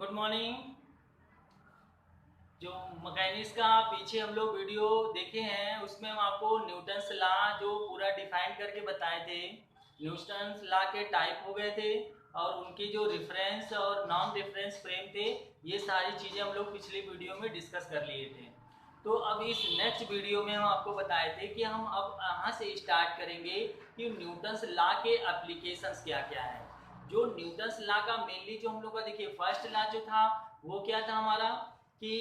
Good morning. जो mechanics का पीछे हम लोग वीडियो देखे हैं उसमें हम आपको न्यूटन्स लॉ जो पूरा डिफाइन करके बताए थे। न्यूटन्स लॉ के टाइप हो गए थे और उनकी जो रेफरेंस और नॉन रेफरेंस फ्रेम थे, ये सारी चीज़ें हम लोग पिछले वीडियो में डिस्कस कर लिए थे। तो अब इस नेक्स्ट वीडियो में हम आपको बताए थे कि हम अब यहाँ से स्टार्ट करेंगे कि न्यूटन्स लॉ के एप्लीकेशंस क्या क्या है। जो न्यूटन्स लॉ का मेनली जो हम लोग का देखिए फर्स्ट लॉ जो था वो क्या था हमारा कि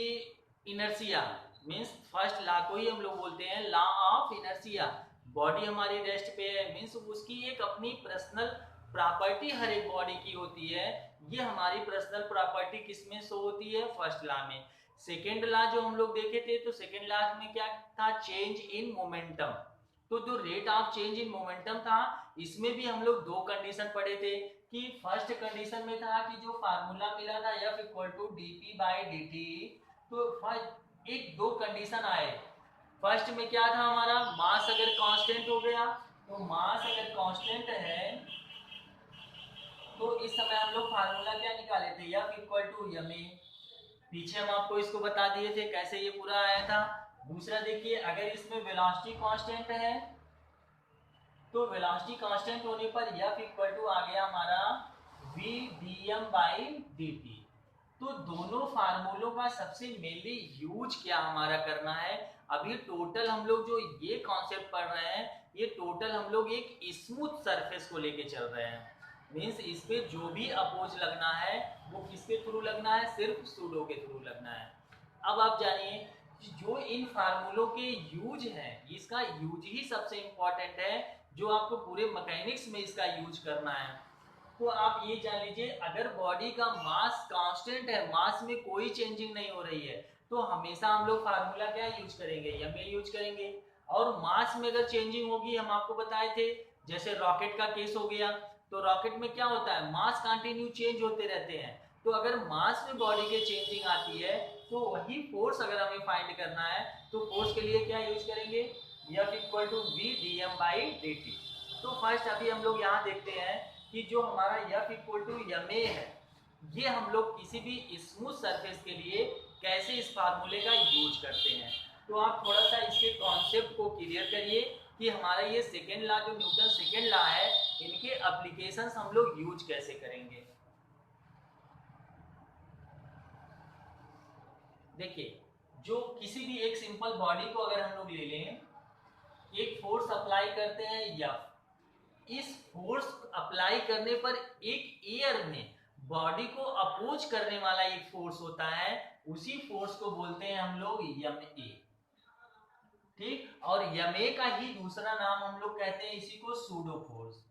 इनर्शिया मीन्स फर्स्ट लॉ को ही हम लोग बोलते हैं लॉ ऑफ इनर्शिया। बॉडी हमारी रेस्ट पे है मीन्स उसकी एक अपनी पर्सनल प्रॉपर्टी हर एक बॉडी की होती है। ये हमारी पर्सनल प्रॉपर्टी किस में शो होती है? फर्स्ट लॉ में। सेकेंड लॉ जो हम लोग देखे थे तो सेकेंड लॉ में क्या था? Change in momentum. तो जो rate of change in momentum था इसमें भी हम लोग दो कंडीशन पढ़े थे कि फर्स्ट कंडीशन में था कि जो फार्मूला मिला था F इक्वल टू dp/dt, तो फर्स्ट एक दो कंडीशन आए। फर्स्ट में क्या था हमारा? मास अगर कांस्टेंट हो गया, तो मास अगर कांस्टेंट है तो इस समय हम लोग फार्मूला क्या निकाले थे? F equal to ma। पीछे हम आपको इसको बता दिए थे कैसे ये पूरा आया था। दूसरा देखिए, अगर इसमें वेलोसिटी कांस्टेंट है तो वेलोसिटी कांस्टेंट होने पर F इक्वल टू आ गया हमारा v dm/dt। तो दोनों फार्मूलों का सबसे मेनली यूज क्या हमारा करना है? अभी टोटल हम लोग जो ये कॉन्सेप्ट पढ़ रहे हैं ये टोटल हम लोग एक स्मूथ सरफेस को लेके चल रहे हैं। मीन्स इस पे जो भी अपोज लगना है वो किसके थ्रू लगना है? सिर्फ सूडो के थ्रू लगना है। अब आप जानिए जो इन फार्मूलों के यूज है, इसका यूज ही सबसे इंपॉर्टेंट है जो आपको पूरे मैकेनिक्स में इसका यूज करना है। तो आप ये जान लीजिए, अगर बॉडी का मास कांस्टेंट है, मास में कोई चेंजिंग नहीं हो रही है, तो हमेशा हम लोग फार्मूला क्या यूज करेंगे? ma यूज करेंगे। और मास में अगर चेंजिंग होगी, हम आपको बताए थे जैसे रॉकेट का केस हो गया, तो रॉकेट में क्या होता है? मास कंटिन्यू चेंज होते रहते हैं। तो अगर मास में बॉडी के चेंजिंग आती है तो वही फोर्स अगर हमें फाइंड करना है तो फोर्स के लिए क्या यूज करेंगे? F equal to v dm/dt। तो फर्स्ट अभी हम लोग यहाँ देखते हैं कि जो हमारा F इक्वल टू ma है, ये हम लोग किसी भी स्मूथ सरफेस के लिए कैसे इस फार्मूले का यूज करते हैं। तो आप थोड़ा सा इसके कॉन्सेप्ट को क्लियर करिए कि हमारा ये सेकेंड लॉ जो न्यूटन सेकेंड लॉ है, इनके एप्लीकेशंस हम लोग यूज कैसे करेंगे। देखिए, जो किसी भी एक सिंपल बॉडी को अगर हम लोग ले लें, एक फोर्स अप्लाई करते हैं F। इस फोर्स अप्लाई करने पर एक एयर में बॉडी को अपोज करने वाला एक फोर्स होता है, उसी फोर्स को बोलते हैं हम लोग ma। ठीक, और ma का ही दूसरा नाम हम लोग कहते हैं इसी को सूडो फोर्स।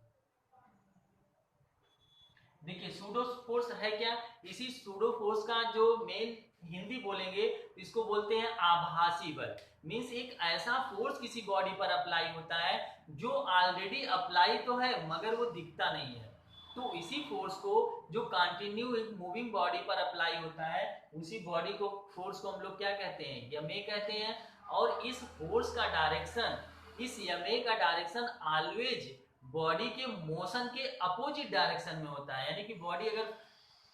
देखिए सूडो फोर्स है क्या? इसी सूडो फोर्स का जो मेन हिंदी बोलेंगे इसको बोलते हैं आभासी बल। मींस एक ऐसा फोर्स किसी बॉडी पर अप्लाई होता है जो ऑलरेडी अप्लाई तो है मगर वो दिखता नहीं है। तो इसी फोर्स को जो कंटिन्यू एक मूविंग बॉडी पर अप्लाई होता है, उसी बॉडी को फोर्स को हम लोग क्या कहते हैं? ma कहते हैं। और इस फोर्स का डायरेक्शन, इस ma का डायरेक्शन ऑलवेज बॉडी के मोशन के अपोजिट डायरेक्शन में होता है। यानी कि बॉडी अगर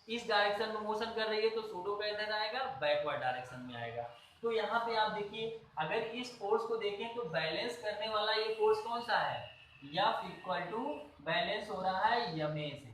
इस डायरेक्शन में मोशन कर रही है तो सूडो का इधर आएगा, बैकवर्ड डायरेक्शन में आएगा। तो यहाँ पे आप देखिए, अगर इस फोर्स को देखें तो बैलेंस करने वाला ये फोर्स कौन सा है? F इक्वल टू बैलेंस हो रहा है ma से।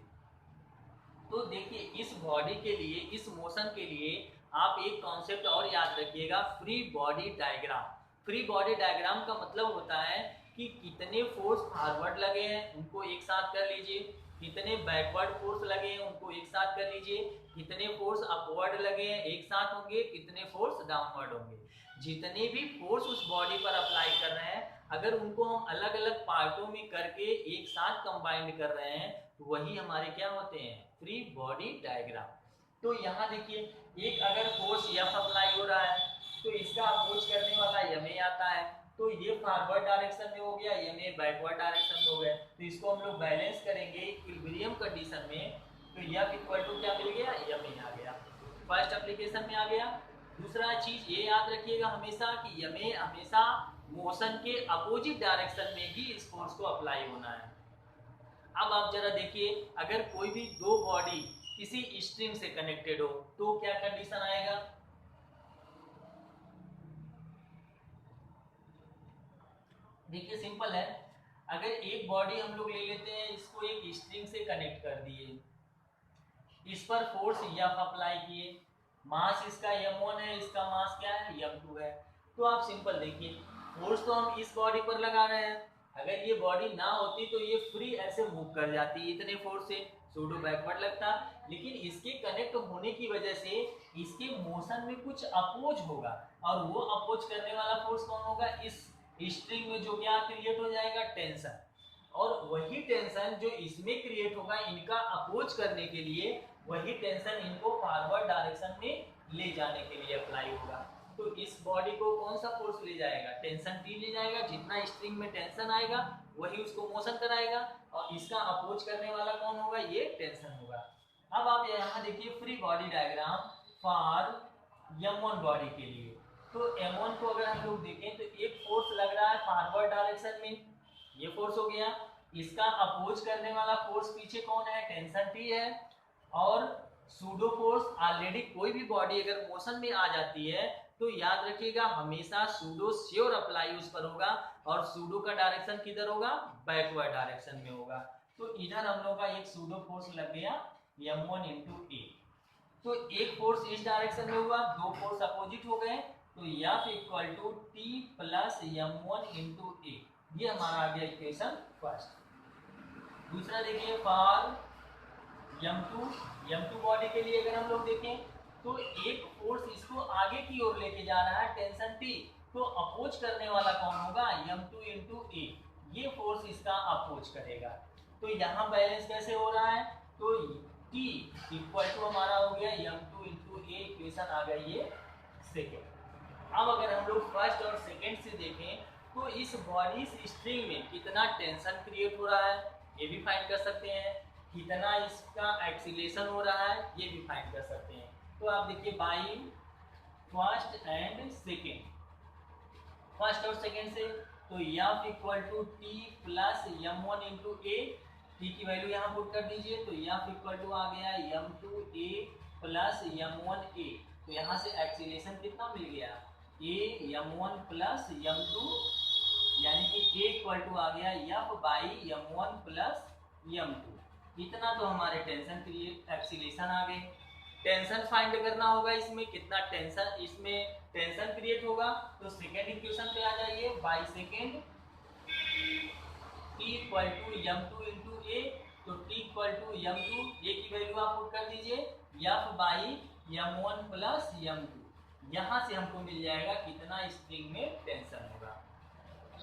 तो देखिए इस बॉडी के लिए, इस मोशन के लिए आप एक कॉन्सेप्ट और याद रखिएगा, free body diagram. Free body diagram का मतलब होता है कि कितने फोर्स फॉरवर्ड लगे हैं उनको एक साथ कर लीजिए, कितने बैकवर्ड फोर्स लगे हैं उनको एक साथ कर लीजिए, कितने फोर्स अपवर्ड लगे हैं एक साथ होंगे, कितने फोर्स डाउनवर्ड होंगे। जितने भी फोर्स उस बॉडी पर अप्लाई कर रहे हैं अगर उनको हम अलग अलग पार्टों में करके एक साथ कंबाइंड कर रहे हैं तो वही हमारे क्या होते हैं? Free body diagram. तो यहाँ देखिए, एक अगर फोर्स F अप्लाई हो रहा है तो इसका अप्रोच करने वाला ma आता है, तो ये फॉरवर्ड डायरेक्शन में हो गया, ma बैकवर्ड डायरेक्शन में हो गया। तो इसको हम लोग बैलेंस करेंगे इक्विलिब्रियम कंडीशन में, तो F इक्वल टू क्या मिल गया? ma आ गया। फर्स्ट एप्लीकेशन में आ गया। दूसरा चीज ये याद रखिएगा हमेशा कि ma हमेशा मोशन के अपोजिट डायरेक्शन में ही इस फोर्स को अप्लाई होना है। अब आप जरा देखिए, अगर कोई भी दो बॉडी किसी स्ट्रिंग से कनेक्टेड हो तो क्या कंडीशन आएगा? देखिए सिंपल है, अगर एक बॉडी हम लोग ले लेते हैं, इसको एक स्ट्रिंग से कनेक्ट कर दिए, इस पर फोर्स F अप्लाई किए, मास इसका m1 है, इसका मास क्या है m2 है, तो आप सिंपल देखिए फोर्स तो हम इस बॉडी पर लगा रहे हैं, अगर ये बॉडी ना होती तो ये फ्री ऐसे मूव कर जाती इतने फोर्स से, सूडो बैकवर्ड लगता, लेकिन इसके कनेक्ट होने की वजह से इसके मोशन में कुछ अपोज होगा, और वो अपोज करने वाला फोर्स कौन होगा? इस स्ट्रिंग में जो क्या क्रिएट हो जाएगा? टेंशन, और वही टेंशन जो इसमें क्रिएट होगा इनका अपोज करने के लिए, वही टेंशन इनको फॉरवर्ड डायरेक्शन में ले जाने के लिए अप्लाई होगा। तो इस बॉडी को कौन सा फोर्स ले जाएगा? टेंशन T ले जाएगा, जितना स्ट्रिंग में टेंशन आएगा वही उसको मोशन कराएगा, और इसका अपोज करने वाला कौन होगा? ये टेंशन होगा। अब आप यहाँ देखिए free body diagram for M1 body के लिए, तो M1 को अगर हम लोग देखें तो एक फोर्स लग रहा है फॉरवर्ड डायरेक्शन में, ये फोर्स हो गया, इसका अपोज करने वाला फोर्स पीछे कौन है? टेंशन T है, और सूडो फोर्स ऑलरेडी कोई भी बॉडी अगर मोशन में आ जाती है तो याद रखिएगा हमेशा सूडो श्योर अप्लाई उस पर होगा, और सूडो का डायरेक्शन किधर होगा? बैकवर्ड डायरेक्शन में होगा। तो इधर हम लोग का एक सूडो फोर्स लग गया M1 × A, तो एक फोर्स इस डायरेक्शन में हुआ, दो फोर्स अपोजिट हो गए, तो F = T + M1 × A, ये हमारा आ गया इक्वेशन फर्स्ट। दूसरा देखिए फॉर M2 बॉडी के लिए अगर हम लोग देखें तो एक फोर्स इसको आगे की ओर लेके जा रहा है टेंशन T, तो अपोज करने वाला कौन होगा? M2 × A, ये फोर्स इसका अपोज करेगा। तो यहाँ बैलेंस कैसे हो रहा है? तो T = हमारा हो गया M2 × A, इक्वेशन आ गई ये सेकेंड। अब अगर हम लोग फर्स्ट और सेकेंड से देखें तो इस बॉडी स्ट्रिंग में कितना टेंशन क्रिएट हो रहा है ये भी फाइंड कर सकते हैं, कितना इसका एक्सीलेशन हो रहा है ये भी फाइंड कर सकते हैं। तो आप देखिए by first and second, first और सेकेंड से, तो F = T + M1 × A, T की वैल्यू यहाँ पुट कर दीजिए, तो F = आ गया M2 A + M1 A, तो यहाँ से एक्सीलेशन कितना मिल गया? A M1 + M2, यानी कि A = आ गया F/M1 + M2, इतना तो हमारे टेंशन क्रिएट एक्सीलेशन आ गए। टेंशन फाइंड करना होगा, इसमें कितना टेंशन, इसमें टेंशन क्रिएट होगा, तो सेकेंड इक्वेशन पे आ जाइए, by second T = M2 × A, तो T = M2, A की वैल्यू आप पुट कर दीजिए F/M1 + M2, यहाँ से हमको मिल जाएगा कितना स्ट्रिंग में टेंशन होगा।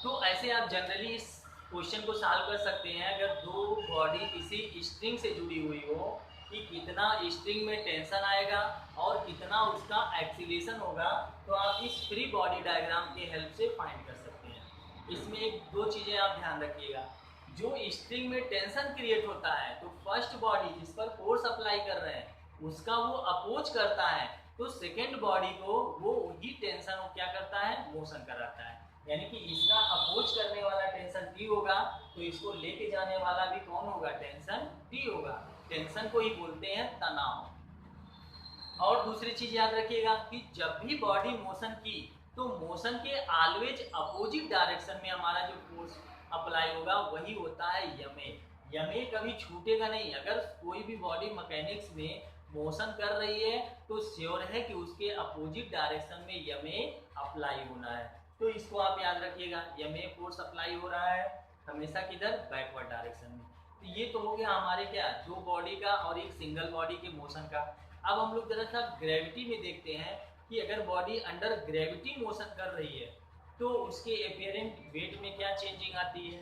तो ऐसे आप जनरली इस क्वेश्चन को सॉल्व कर सकते हैं, अगर दो बॉडी किसी स्ट्रिंग से जुड़ी हुई हो कि कितना स्ट्रिंग में टेंशन आएगा और कितना उसका एक्सीलेशन होगा, तो आप इस फ्री बॉडी डायग्राम के हेल्प से फाइंड कर सकते हैं। इसमें एक दो चीज़ें आप ध्यान रखिएगा, जो स्ट्रिंग में टेंशन क्रिएट होता है तो फर्स्ट बॉडी जिस पर फोर्स अप्लाई कर रहे हैं उसका वो अपोज करता है, तो सेकेंड बॉडी को वो वही टेंशन वो क्या करता है? मोशन कराता है, यानी कि इसका अपोज करने वाला टेंशन T होगा, तो इसको लेके जाने वाला भी कौन होगा? टेंशन T होगा। टेंशन को ही बोलते हैं तनाव। और दूसरी चीज याद रखिएगा कि जब भी बॉडी मोशन की तो मोशन के ऑलवेज अपोजिट डायरेक्शन में हमारा जो फोर्स अप्लाई होगा वही होता है यमे। यमे कभी छूटेगा नहीं। अगर कोई भी बॉडी मैकेनिक्स में मोशन कर रही है तो श्योर है कि उसके अपोजिट डायरेक्शन में यमे अप्लाई होना है। तो इसको आप याद रखिएगा, यमे फोर्स अप्लाई हो रहा है हमेशा किधर? बैकवर्ड डायरेक्शन में। तो ये तो हो गया हमारे क्या, दो बॉडी का और एक सिंगल बॉडी के मोशन का। अब हम लोग जरा सा ग्रेविटी में देखते हैं कि अगर बॉडी अंडर ग्रेविटी मोशन कर रही है तो उसके एपियरेंट वेट में क्या चेंजिंग आती है।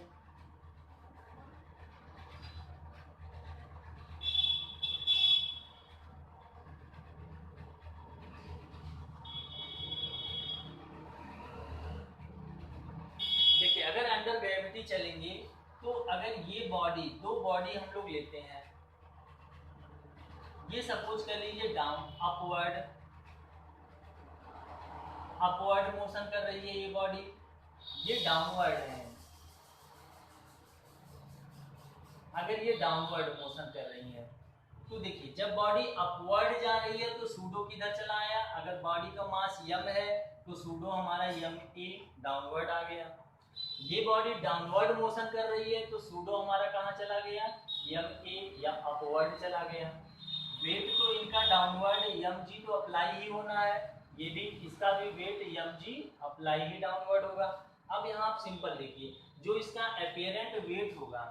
देखिए अगर अंडर ग्रेविटी चलेंगे तो अगर ये बॉडी, दो बॉडी हम लोग लेते हैं, ये सपोज कर लीजिए डाउन अपवर्ड मोशन कर रही है ये बॉडी, ये डाउनवर्ड है। अगर ये डाउनवर्ड मोशन कर रही है तो देखिए जब बॉडी अपवर्ड जा रही है तो सूडो किधर चला आया, अगर बॉडी का मास यम है तो सूडो हमारा यम ए डाउनवर्ड आ गया। ये बॉडी डाउनवर्ड मोशन कर रही है तो सूडो हमारा कहाँ चला गया, यम ए या अपवर्ड चला गया। वेट तो इनका डाउनवर्ड यम जी तो अप्लाई ही होना है, ये भी इसका भी वेट यम जी अप्लाई ही डाउनवर्ड होगा। अब यहाँ आप सिंपल देखिए, जो इसका अपीयरेंट वेट होगा,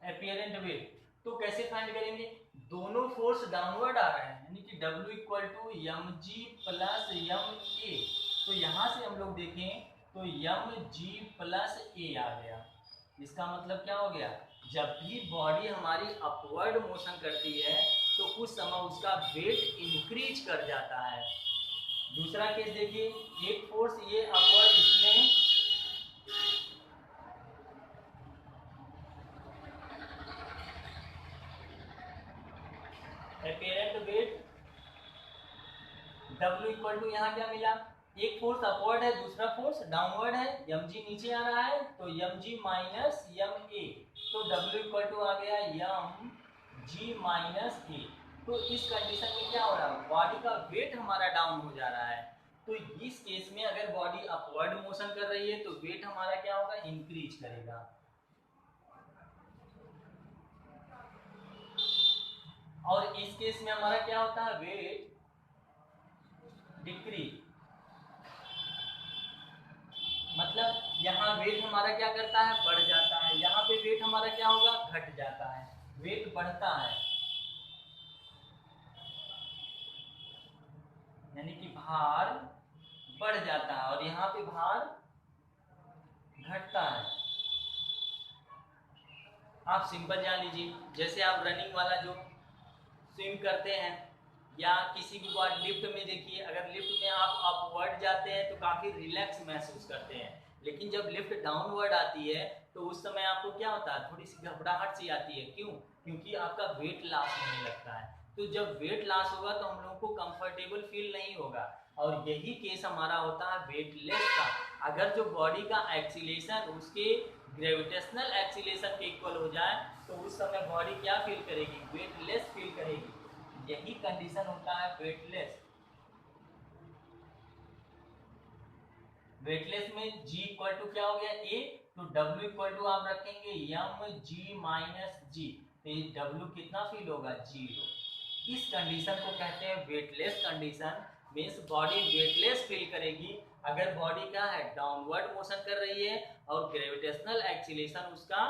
अपीयरेंट वेट, तो कैसे फाइंड करेंगे, दोनों फोर्स डाउनवर्ड आ रहे हैं, यानी कि W equal to M G plus M A. तो यहाँ से हम लोग देखें तो एम जी प्लस ए आ गया। इसका मतलब क्या हो गया, जब भी बॉडी हमारी अपवर्ड मोशन करती है तो उस समय उसका वेट इंक्रीज कर जाता है। दूसरा केस देखिए, एक फोर्स ये अपवर्ड, इसमें apparent weight W equal to यहाँ क्या मिला, एक फोर्स अपवर्ड है दूसरा फोर्स डाउनवर्ड है, एम जी नीचे आ रहा है तो M G minus M A, तो W इक्वल टू आ गया एम जी माइनस ए। तो इस कंडीशन में क्या हो रहा है, बॉडी का वेट हमारा डाउन हो जा रहा है। तो इस केस में अगर बॉडी अपवर्ड मोशन कर रही है तो वेट हमारा क्या होगा, इंक्रीज करेगा। और इस केस में हमारा क्या होता है, वेट डिक्रीज, मतलब यहाँ वेट हमारा क्या करता है, बढ़ जाता है, यहाँ पे वेट हमारा क्या होगा, घट जाता है। वेट बढ़ता है यानी कि भार बढ़ जाता है और यहाँ पे भार घटता है। आप सिंपल जान लीजिए, जैसे आप रनिंग वाला जो स्विम करते हैं या किसी भी बार लिफ्ट में देखिए, अगर लिफ्ट में आप अपवर्ड जाते हैं तो काफ़ी रिलैक्स महसूस करते हैं, लेकिन जब लिफ्ट डाउनवर्ड आती है तो उस समय आपको क्या होता है, थोड़ी सी घबराहट सी आती है। क्यों, क्योंकि आपका वेट लॉस होने लगता है। तो जब वेट लॉस होगा तो हम लोगों को कंफर्टेबल फील नहीं होगा, और यही केस हमारा होता है वेटलेस का। अगर जो बॉडी का एक्सीलेशन उसके ग्रेविटेशनल एक्सीलेशन के इक्वल हो जाए तो उस समय बॉडी क्या फील करेगी, वेटलेस फील करेगी। यही कंडीशन होता है वेटलेस। वेटलेस में G इक्वल टू क्या हो गया, A, तो W इक्वल टू आप रखेंगे एम जी माइनस जी, तो W कितना फील होगा, 0। इस कंडीशन को कहते हैं weightless condition. Means body weightless feel करेगी अगर बॉडी क्या है, डाउनवर्ड मोशन कर रही है और ग्रेविटेशनल एक्सीलेशन उसका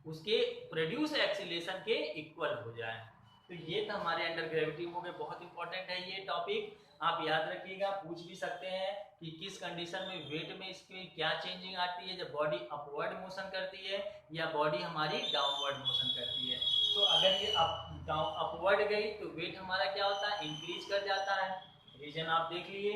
उसके प्रोड्यूस एक्सीलेशन के इक्वल हो जाए। तो ये था हमारे अंडर ग्रेविटी हो गए, बहुत इंपॉर्टेंट है ये टॉपिक, आप याद रखिएगा। पूछ भी सकते हैं कि किस कंडीशन में वेट में इसकी क्या चेंजिंग आती है, जब बॉडी अपवर्ड मोशन करती है या बॉडी हमारी डाउनवर्ड मोशन करती है। तो अगर ये अपवर्ड गई तो वेट हमारा क्या होता है, इंक्रीज कर जाता है। रीजन आप देख लिए,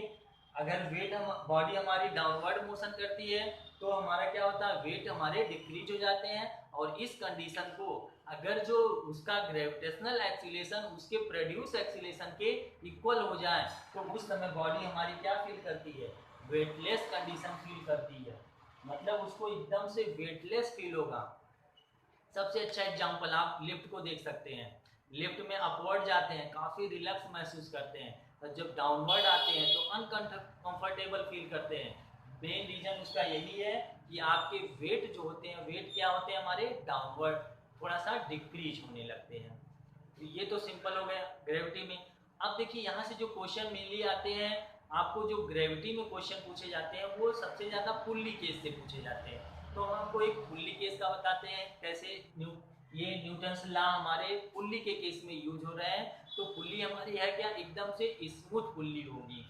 अगर वेट बॉडी हमारी डाउनवर्ड मोशन करती है तो हमारा क्या होता है, वेट हमारे डिक्रीज हो जाते हैं। और इस कंडीशन को अगर जो उसका ग्रेविटेशनल एक्सीलेशन उसके प्रोड्यूस एक्सीलेशन के इक्वल हो जाए तो उस समय बॉडी हमारी क्या फील करती है, वेटलेस कंडीशन फील करती है, मतलब उसको एकदम से वेटलेस फील होगा। सबसे अच्छा एग्जांपल आप लिफ्ट को देख सकते हैं। लिफ्ट में अपवर्ड जाते हैं काफ़ी रिलैक्स महसूस करते हैं, और जब डाउनवर्ड आते हैं तो अनकंफर्टेबल फील करते हैं। मेन रीजन उसका यही है कि आपके वेट जो होते हैं, वेट क्या होते हैं हमारे, डाउनवर्ड थोड़ा सा डिक्रीज होने लगते हैं। तो ये तो सिंपल हो गया ग्रेविटी में। अब देखिए यहाँ से जो क्वेश्चन मेनली आते हैं, आपको जो ग्रेविटी में क्वेश्चन पूछे जाते हैं वो सबसे ज़्यादा पुल्ली केस से पूछे जाते हैं। तो हम आपको एक पुल्ली केस का बताते हैं, कैसे ये न्यूटन्स लॉ हमारे पुल्ली के केस में यूज हो रहे हैं। तो पुल्ली हमारी है क्या, एकदम से स्मूथ पुल्ली होगी।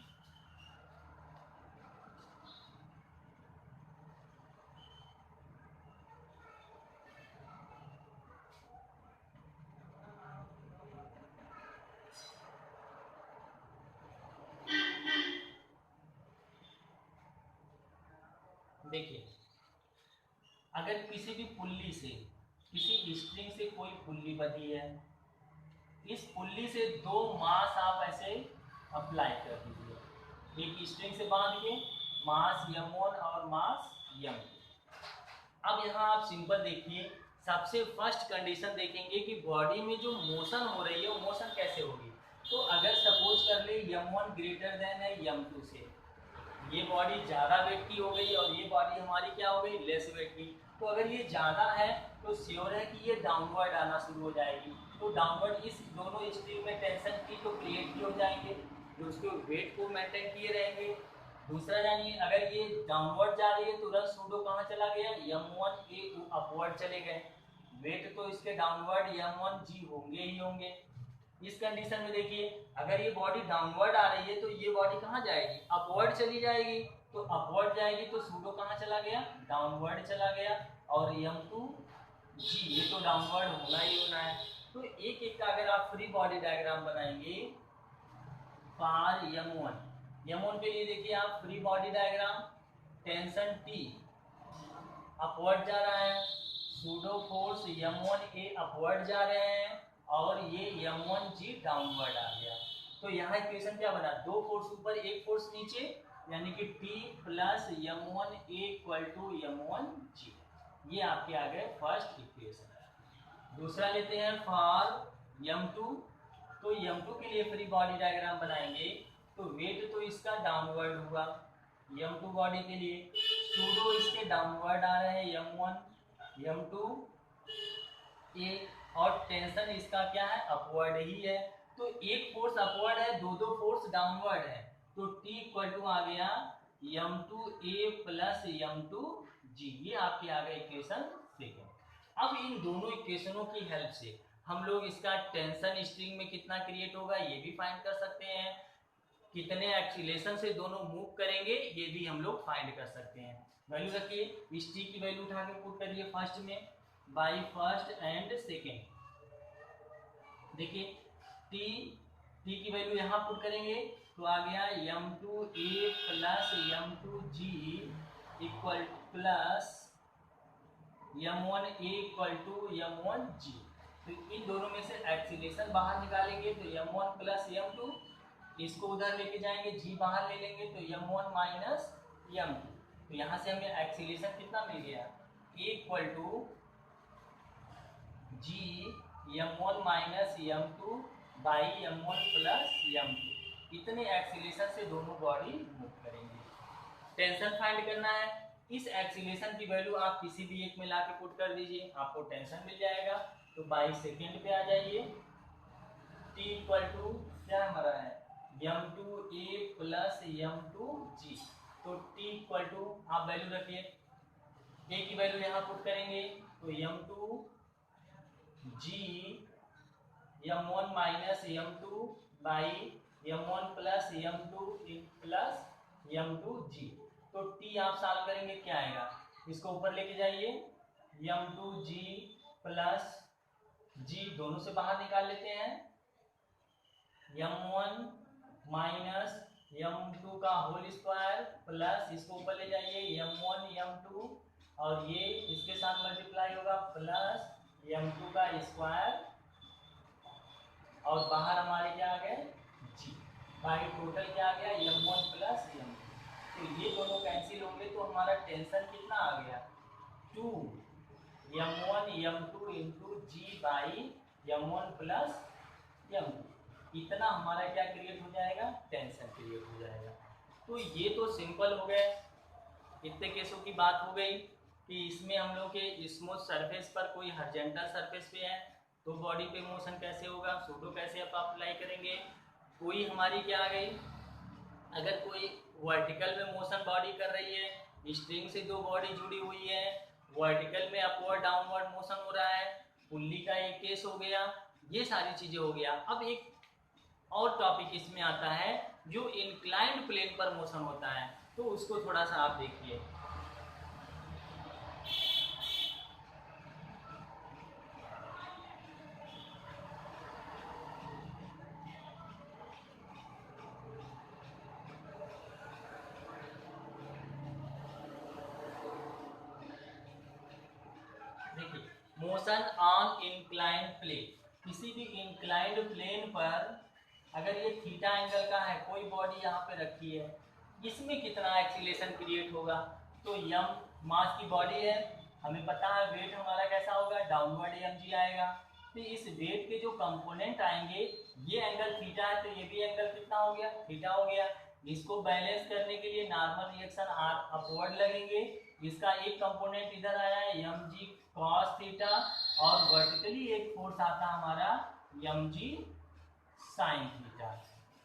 देखिए अगर किसी भी पुल्ली से, किसी स्ट्रिंग से कोई पुल्ली बंधी है, इस पुल्ली से दो मास आप ऐसे अप्लाई कर दीजिए, एक स्ट्रिंग से बांध के, मास m1 और मास m2। अब यहाँ आप सिंपल देखिए, सबसे फर्स्ट कंडीशन देखेंगे कि बॉडी में जो मोशन हो रही है वो मोशन कैसे होगी। तो अगर सपोज कर ले m1 ग्रेटर देन है m2 से, ये बॉडी ज़्यादा वेट की हो गई और ये बॉडी हमारी क्या हो गई, लेस वेट की। तो अगर ये ज़्यादा है तो श्योर है कि ये डाउनवर्ड आना शुरू हो जाएगी। तो डाउनवर्ड इस दोनों स्ट्रिंग में टेंशन की तो क्रिएट ही हो जाएंगे, जो उसके वेट को मेंटेन किए रहेंगे। दूसरा जानिए, अगर ये डाउनवर्ड जा रही है तो रस सूडो कहाँ चला गया, m1a अपवर्ड चले गए। वेट तो इसके डाउनवर्ड m1g होंगे ही होंगे। इस कंडीशन में देखिए, अगर ये बॉडी डाउनवर्ड आ रही है तो ये बॉडी कहाँ जाएगी, अपवर्ड चली जाएगी। तो अपवर्ड जाएगी तो सूडो कहाँ चला गया, डाउनवर्ड चला गया। और m2g ये तो डाउनवर्ड होना ही होना है। तो एक एक का अगर आप फ्री बॉडी डायग्राम बनाएंगे फॉर m1 के लिए देखिए आप free body diagram, tension T upward जा रहा है, सूडो फोर्स m1a अपवर्ड जा रहे हैं और ये m1g डाउनवर्ड आ गया। तो यहाँ इक्वेशन क्या बना, दो फोर्स ऊपर एक फोर्स नीचे, यानी कि T plus m1a equal to m1g। ये आपके आ गए फर्स्ट इक्वेशन। दूसरा लेते हैं फॉर m2। तो m2 के लिए फ्री बॉडी डायग्राम बनाएंगे तो वेट तो इसका डाउनवर्ड हुआ m2 बॉडी के लिए, सूडो इसके डाउनवर्ड आ रहे हैं m1 m2 a और टेंशन इसका क्या है, अपवर्ड ही है। तो एक फोर्स अपवर्ड है, दो दो फोर्स डाउनवर्ड है। तो T इक्वल टू आ गया m2a प्लस m2g। ये आपके आ गए इक्वेशन सेकेंड। अब इन दोनों इक्वेशनों की हेल्प से हम लोग इसका टेंशन स्ट्रिंग में कितना क्रिएट होगा ये भी फाइंड कर सकते हैं, कितने एक्सीलेशन से दोनों मूव करेंगे ये भी हम लोग फाइंड कर सकते हैं। वैल्यू रखिए, इस T की वैल्यू उठा के पुट करिए फर्स्ट में बाई फर्स्ट एंड सेकेंड। देखिए T की वैल्यू यहाँ पुट करेंगे तो आ गया m2a plus m2g equal plus m1a equal to m1g। तो इन दोनों में से एक्सीलेशन बाहर निकालेंगे तो m1 प्लस m2, इसको उधर लेके जाएंगे g बाहर ले लेंगे तो m1 माइनस m2। तो यहाँ से हमें एक्सीलेशन कितना मिल गया, a equal to g m1 minus m2 by m1 plus m2। इतने एक्सीलेशन से दोनों बॉडी मूव करेंगे। टेंशन फाइंड करना है, इस एक्सीलेशन की वैल्यू आप किसी भी एक में लाके पुट कर दीजिए, आपको टेंशन मिल जाएगा। तो बाई सेकेंड पे आ जाइए, T इक्वल टू क्या हमारा है m2a प्लस m2g। तो T इक्वल टू आप वैल्यू रखिए, a की वैल्यू यहाँ पुट करेंगे तो m2g m1 minus m2 by m1 plus m2 plus m2g। तो T आप सॉल्व करेंगे क्या आएगा, इसको ऊपर लेके जाइए, m2g प्लस g दोनों से बाहर निकाल लेते हैं, m1 माइनस m2 का होल स्क्वायर प्लस इसको ऊपर ले जाइए m1 m2 और ये इसके साथ मल्टीप्लाई होगा प्लस m2 का स्क्वायर और बाहर हमारे क्या आ गए g, बाई टोटल क्या आ गया m1 प्लस m2। तो ये दोनों कैंसिल होंगे तो हमारा टेंशन कितना आ गया 2 m1 m2 into g by m1 plus m2। इतना हमारा क्या क्रिएट हो जाएगा, टेंशन क्रिएट हो जाएगा। तो ये तो सिंपल हो गए, इतने केसों की बात हो गई कि इसमें हम लोग के स्मूथ सरफेस पर कोई हॉरिजॉन्टल सरफेस पे है तो बॉडी पे मोशन कैसे होगा, सूडो कैसे आप अप्लाई करेंगे। कोई हमारी क्या आ गई, अगर कोई वर्टिकल में मोशन बॉडी कर रही है, स्ट्रिंग से दो बॉडी जुड़ी हुई है, वर्टिकल में अपवर्ड डाउनवर्ड मोशन हो रहा है, पुल्ली का एक केस हो गया, ये सारी चीजें हो गया। अब एक और टॉपिक इसमें आता है जो इंक्लाइंड प्लेन पर मोशन होता है, तो उसको थोड़ा सा आप देखिए। मोशन ऑन इंक्लाइंड प्लेन, किसी भी इंक्लाइंड प्लेन पर अगर ये थीटा एंगल का है, कोई बॉडी यहाँ पे रखी है, इसमें कितना एक्सीलेशन क्रिएट होगा। तो यम मास की बॉडी है, हमें पता है वेट हमारा कैसा होगा, डाउनवर्ड mg आएगा। तो इस वेट के जो कंपोनेंट आएंगे, ये एंगल थीटा है तो ये भी एंगल कितना हो गया, थीटा हो गया। इसको बैलेंस करने के लिए नॉर्मल रिएक्शन अपवर्ड लगेंगे। इसका एक कंपोनेंट इधर आया है mg cos थीटा, और वर्टिकली एक फोर्स आता है हमारा mg sin थीटा।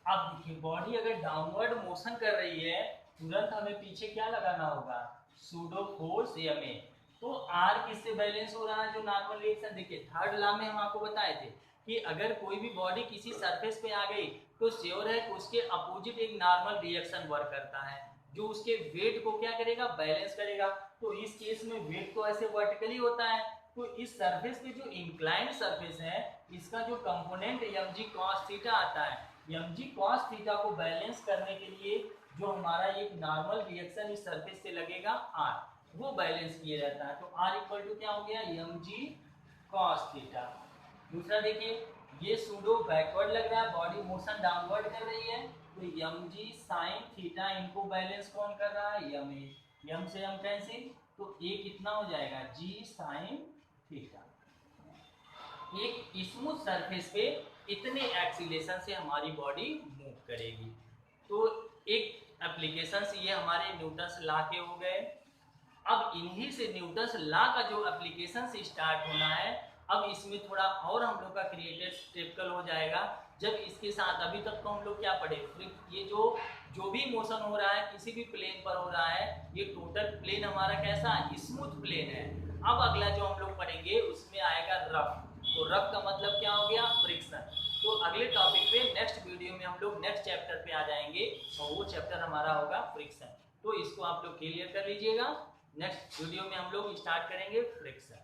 अब देखिए बॉडी अगर डाउनवर्ड मोशन कर रही है, तुरंत हमें पीछे क्या लगाना होगा, सूडो फोर्स ma। तो r किससे बैलेंस हो रहा है, जो नॉर्मल रिएक्शन, देखिए थर्ड लॉ में हम आपको बताए थे कि अगर कोई भी बॉडी किसी सरफेस पे आ गई तो श्योर है कि उसके अपोजिट एक नॉर्मल रिएक्शन वर्क करता है, जो उसके वेट को क्या करेगा, बैलेंस करेगा। तो इस केस में वेट तो ऐसे वर्टिकली होता है, तो इस सरफेस पे जो इंक्लाइंड सरफेस है, इसका जो कंपोनेंट mg cos थीटा आता है, mg cos थीटा को बैलेंस करने के लिए जो हमारा एक नॉर्मल रिएक्शन इस सरफेस से लगेगा r, वो बैलेंस किया जाता है। तो r इक्वल टू क्या हो गया, mg cos थीटा। दूसरा देखिए, ये सूडो बैकवर्ड लग रहा है, बॉडी मोशन डाउनवर्ड कर रही है, तो mg sin थीटा इनको बैलेंस कौन कर रहा है, ma। m से m कैंसिल, तो a कितना हो जाएगा, g sin थीटा। एक स्मूथ सरफेस पे इतने एक्सीलेशन से हमारी बॉडी मूव करेगी। तो एक एप्लीकेशंस ये हमारे न्यूटन्स लॉ के हो गए। अब इन्हीं से न्यूटन्स लॉ का जो एप्लीकेशन से स्टार्ट होना है, अब इसमें थोड़ा और हम लोग का क्रिएटेड टिपिकल हो जाएगा, जब इसके साथ अभी तक तो हम लोग क्या पढ़े, ये जो भी मोशन हो रहा है किसी भी प्लेन पर हो रहा है, ये टोटल प्लेन हमारा कैसा, स्मूथ प्लेन है। अब अगला जो हम लोग पढ़ेंगे उसमें आएगा रफ। तो रफ का मतलब क्या हो गया, फ्रिक्शन। तो अगले टॉपिक पे नेक्स्ट वीडियो में हम लोग नेक्स्ट चैप्टर पे आ जाएंगे, और वो चैप्टर हमारा होगा फ्रिक्शन। तो इसको आप लोग क्लियर कर लीजिएगा। नेक्स्ट वीडियो में हम लोग स्टार्ट करेंगे फ्रिक्शन।